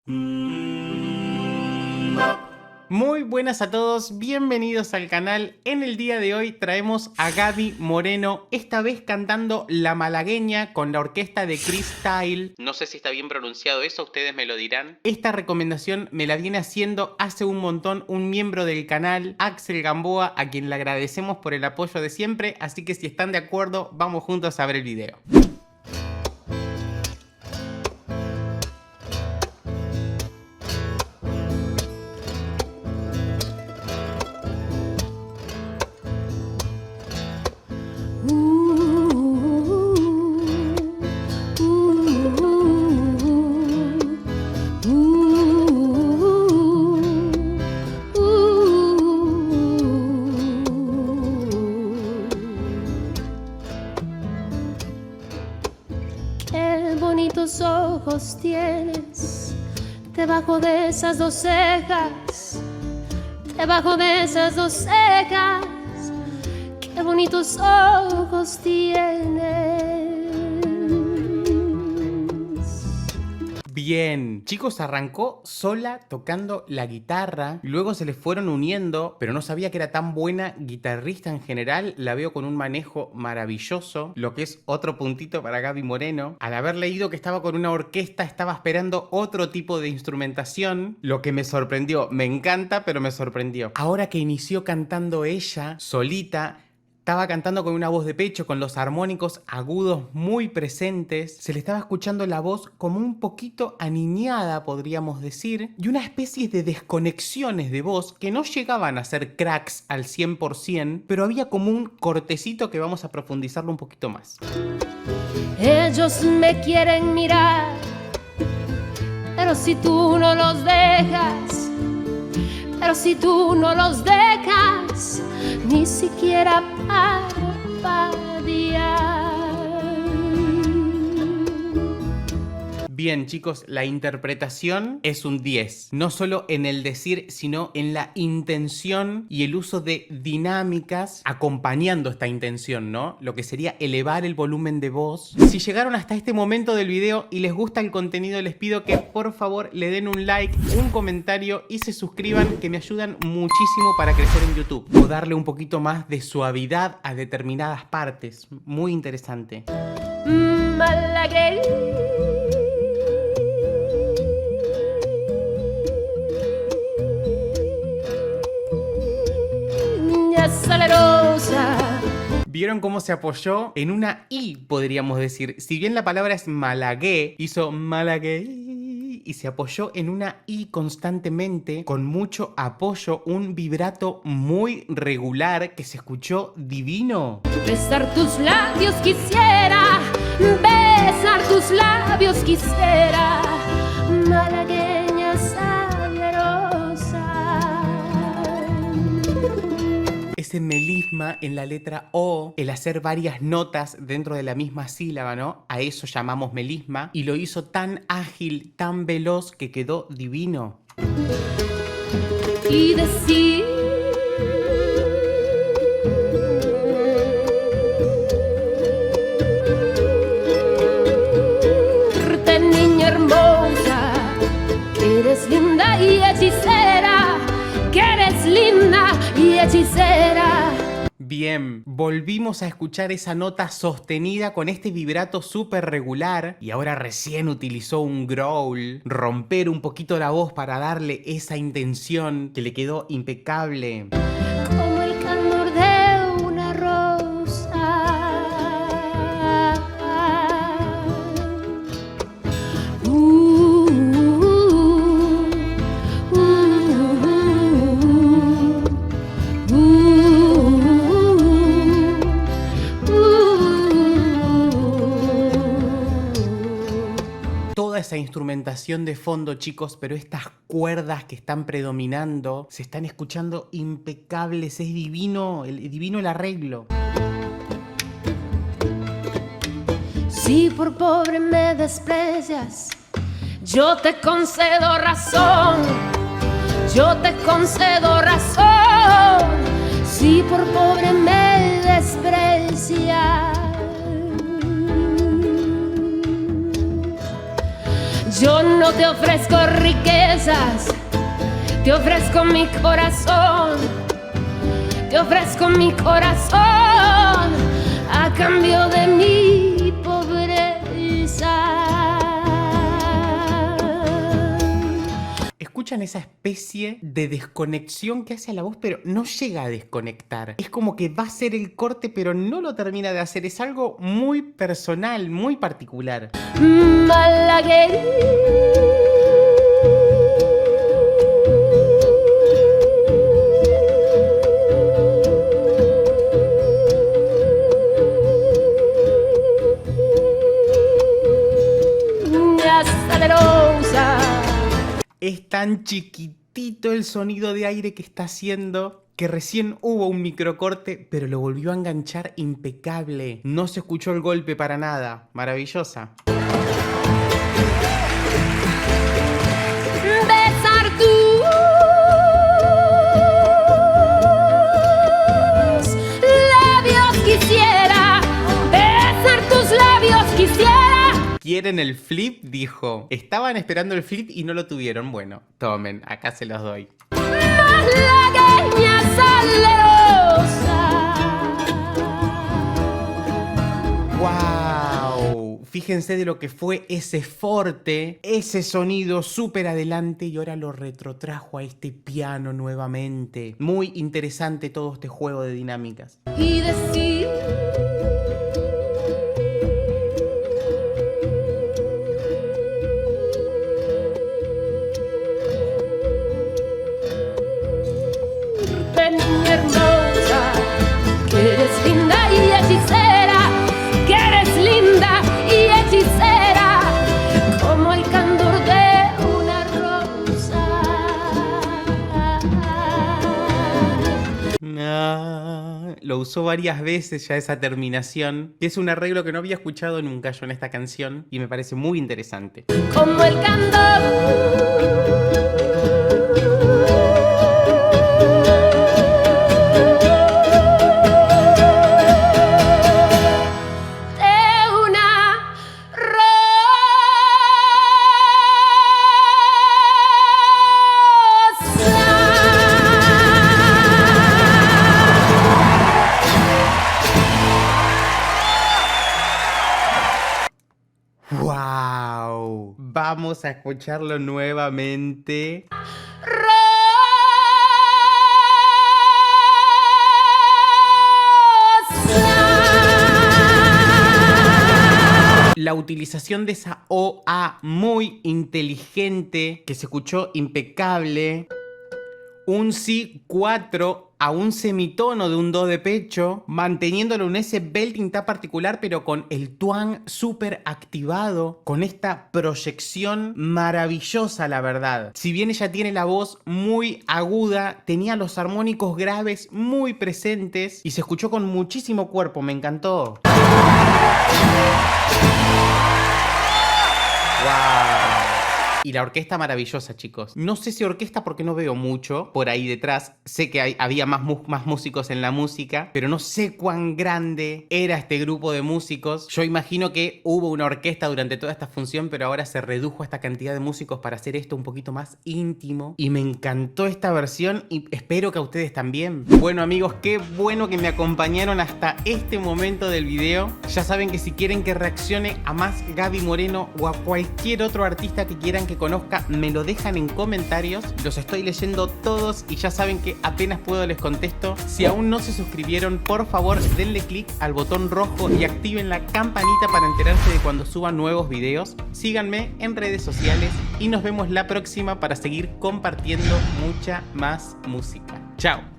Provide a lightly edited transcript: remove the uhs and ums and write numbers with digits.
Muy buenas a todos, bienvenidos al canal. En el día de hoy traemos a Gaby Moreno, esta vez cantando La Malagueña con la orquesta de Chris Style. No sé si está bien pronunciado eso, ustedes me lo dirán. Esta recomendación me la viene haciendo hace un montón un miembro del canal, Axel Gamboa, a quien le agradecemos por el apoyo de siempre, así que si están de acuerdo, vamos juntos a ver el video. Qué bonitos ojos tienes debajo de esas dos cejas, debajo de esas dos cejas. Qué bonitos ojos tienes. Bien, chicos, arrancó sola tocando la guitarra, luego se les fueron uniendo, pero no sabía que era tan buena guitarrista en general. La veo con un manejo maravilloso, lo que es otro puntito para Gaby Moreno. Al haber leído que estaba con una orquesta, estaba esperando otro tipo de instrumentación, lo que me sorprendió. Me encanta, pero me sorprendió. Ahora que inició cantando ella, solita, estaba cantando con una voz de pecho, con los armónicos agudos muy presentes. Se le estaba escuchando la voz como un poquito aniñada, podríamos decir, y una especie de desconexiones de voz que no llegaban a ser cracks al 100%, pero había como un cortecito que vamos a profundizarlo un poquito más. Ellos me quieren mirar, pero si tú no los dejas, pero si tú no los dejas, ni siquiera parpadear. Bien, chicos, la interpretación es un 10. No solo en el decir, sino en la intención y el uso de dinámicas acompañando esta intención, ¿no? Lo que sería elevar el volumen de voz. Si llegaron hasta este momento del video y les gusta el contenido, les pido que por favor le den un like, un comentario y se suscriban, que me ayudan muchísimo para crecer en YouTube. O darle un poquito más de suavidad a determinadas partes. Muy interesante. Malagueña, salerosa. ¿Vieron cómo se apoyó en una I, podríamos decir? Si bien la palabra es malagué, hizo malagué y se apoyó en una I constantemente, con mucho apoyo, un vibrato muy regular que se escuchó divino. Besar tus labios quisiera, besar tus labios quisiera, malagueña sabrosa. Ese melisma en la letra O, el hacer varias notas dentro de la misma sílaba, ¿no? A eso llamamos melisma, y lo hizo tan ágil, tan veloz, que quedó divino. Y decir niña hermosa, que eres linda y hechicera, que eres linda y hechicera. Bien, volvimos a escuchar esa nota sostenida con este vibrato súper regular, y ahora recién utilizó un growl, romper un poquito la voz para darle esa intención que le quedó impecable. Como el candor de una rosa. Toda esa instrumentación de fondo, chicos, pero estas cuerdas que están predominando se están escuchando impecables. Es divino, divino el arreglo. Si por pobre me desprecias, yo te concedo razón, yo te concedo razón. Si por pobre me desprecias, Yo no te ofrezco riquezas, te ofrezco mi corazón, te ofrezco mi corazón a cambio de mi pobreza. ¿Escuchan esa especie de desconexión que hace a la voz, pero no llega a desconectar? Es como que va a hacer el corte, pero no lo termina de hacer. Es algo muy personal, muy particular. Es tan chiquitito el sonido de aire que está haciendo que recién hubo un microcorte, pero lo volvió a enganchar impecable. No se escuchó el golpe para nada. Maravillosa. Besar tus labios quisiera, besar tus labios quisiera. ¿Quieren el flip? Dijo. Estaban esperando el flip y no lo tuvieron. Bueno, tomen, acá se los doy. Malagueña salerosa. ¡Wow! Fíjense de lo que fue ese forte, ese sonido súper adelante y ahora lo retrotrajo a este piano nuevamente. Muy interesante todo este juego de dinámicas. Y decir niña hermosa, que eres linda y hechicera, que eres linda y hechicera, como el candor de una rosa. Lo usó varias veces ya esa terminación, que es un arreglo que no había escuchado nunca yo en esta canción y me parece muy interesante. Como el candor ¡Wow! Vamos a escucharlo nuevamente. La utilización de esa OA muy inteligente, que se escuchó impecable. Un Si 4 a un semitono de un Do de pecho, manteniéndolo en ese belting tan particular, pero con el twang súper activado, con esta proyección maravillosa, la verdad. Si bien ella tiene la voz muy aguda, tenía los armónicos graves muy presentes y se escuchó con muchísimo cuerpo, me encantó. ¡Wow! Y la orquesta maravillosa, chicos. No sé si orquesta porque no veo mucho por ahí detrás. Sé que había más músicos en la música, pero no sé cuán grande era este grupo de músicos. Yo imagino que hubo una orquesta durante toda esta función, pero ahora se redujo a esta cantidad de músicos para hacer esto un poquito más íntimo. Y me encantó esta versión y espero que a ustedes también. Bueno, amigos, qué bueno que me acompañaron hasta este momento del video. Ya saben que si quieren que reaccione a más Gaby Moreno o a cualquier otro artista que quieran que conozca, me lo dejan en comentarios. Los estoy leyendo todos y ya saben que apenas puedo les contesto. Si aún no se suscribieron, por favor denle click al botón rojo y activen la campanita para enterarse de cuando suba nuevos videos. Síganme en redes sociales y nos vemos la próxima para seguir compartiendo mucha más música. Chao.